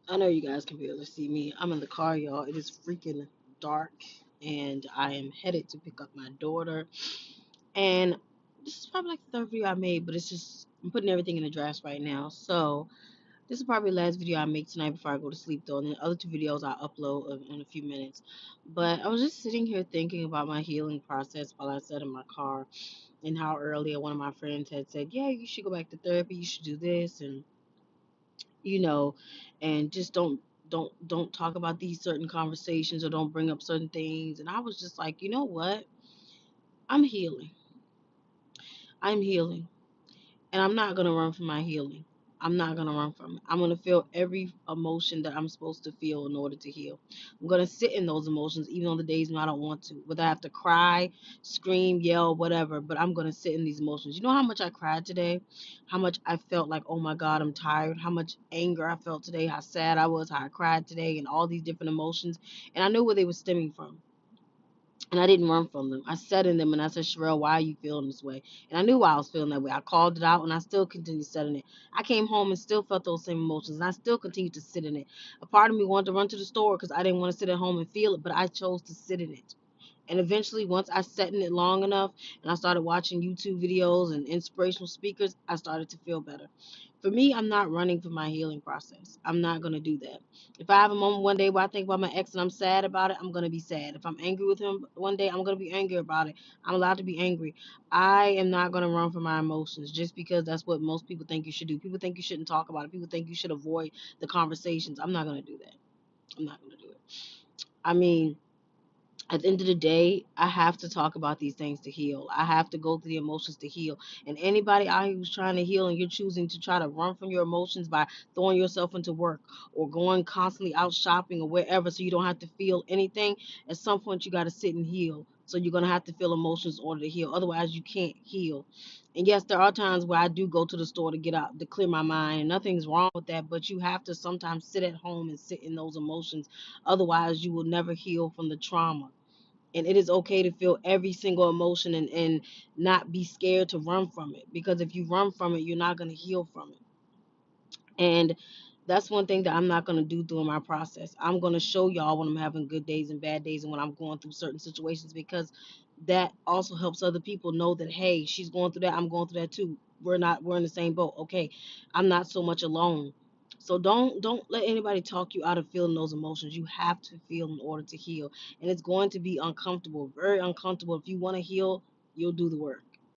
I know you guys can barely see me. I'm in the car, y'all. It is freaking dark, and I am headed to pick up my daughter. And this is probably like the third video I made, but it's just I'm putting everything in the drafts right now. So this is probably the last video I make tonight before I go to sleep, though. And the other two videos I upload in a few minutes. But I was just sitting here thinking about my healing process while I sat in my car, and how earlier one of my friends had said, "Yeah, you should go back to therapy. You should do this," and you know, and just don't talk about these certain conversations or don't bring up certain things. And I was just like, you know what? I'm healing. I'm healing. And I'm not gonna run from my healing. I'm not gonna run from it. I'm gonna feel every emotion that I'm supposed to feel in order to heal. I'm gonna sit in those emotions even on the days when I don't want to. Whether I have to cry, scream, yell, whatever, but I'm gonna sit in these emotions. You know how much I cried today? How much I felt like, oh my God, I'm tired, how much anger I felt today, how sad I was, how I cried today, and all these different emotions. And I knew where they were stemming from. And I didn't run from them. I sat in them and I said, Sherelle, why are you feeling this way? And I knew why I was feeling that way. I called it out and I still continued sitting it. I came home and still felt those same emotions and I still continued to sit in it. A part of me wanted to run to the store because I didn't want to sit at home and feel it, but I chose to sit in it. And eventually, once I sat in it long enough and I started watching YouTube videos and inspirational speakers, I started to feel better. For me, I'm not running for my healing process. I'm not going to do that. If I have a moment one day where I think about my ex and I'm sad about it, I'm going to be sad. If I'm angry with him one day, I'm going to be angry about it. I'm allowed to be angry. I am not going to run from my emotions just because that's what most people think you should do. People think you shouldn't talk about it. People think you should avoid the conversations. I'm not going to do that. I'm not going to do it. I mean, at the end of the day, I have to talk about these things to heal. I have to go through the emotions to heal. And anybody out here who's trying to heal and you're choosing to try to run from your emotions by throwing yourself into work or going constantly out shopping or wherever so you don't have to feel anything, at some point you got to sit and heal. So you're going to have to feel emotions in order to heal. Otherwise, you can't heal. And yes, there are times where I do go to the store to get out, to clear my mind, and nothing's wrong with that. But you have to sometimes sit at home and sit in those emotions. Otherwise, you will never heal from the trauma. And it is okay to feel every single emotion and not be scared to run from it, because if you run from it, you're not going to heal from it. And that's one thing that I'm not going to do during my process. I'm going to show y'all when I'm having good days and bad days and when I'm going through certain situations, because that also helps other people know that, hey, she's going through that, I'm going through that too. We're in the same boat. Okay, I'm not so much alone. So don't let anybody talk you out of feeling those emotions. You have to feel in order to heal. And it's going to be uncomfortable, very uncomfortable. If you want to heal, you'll do the work.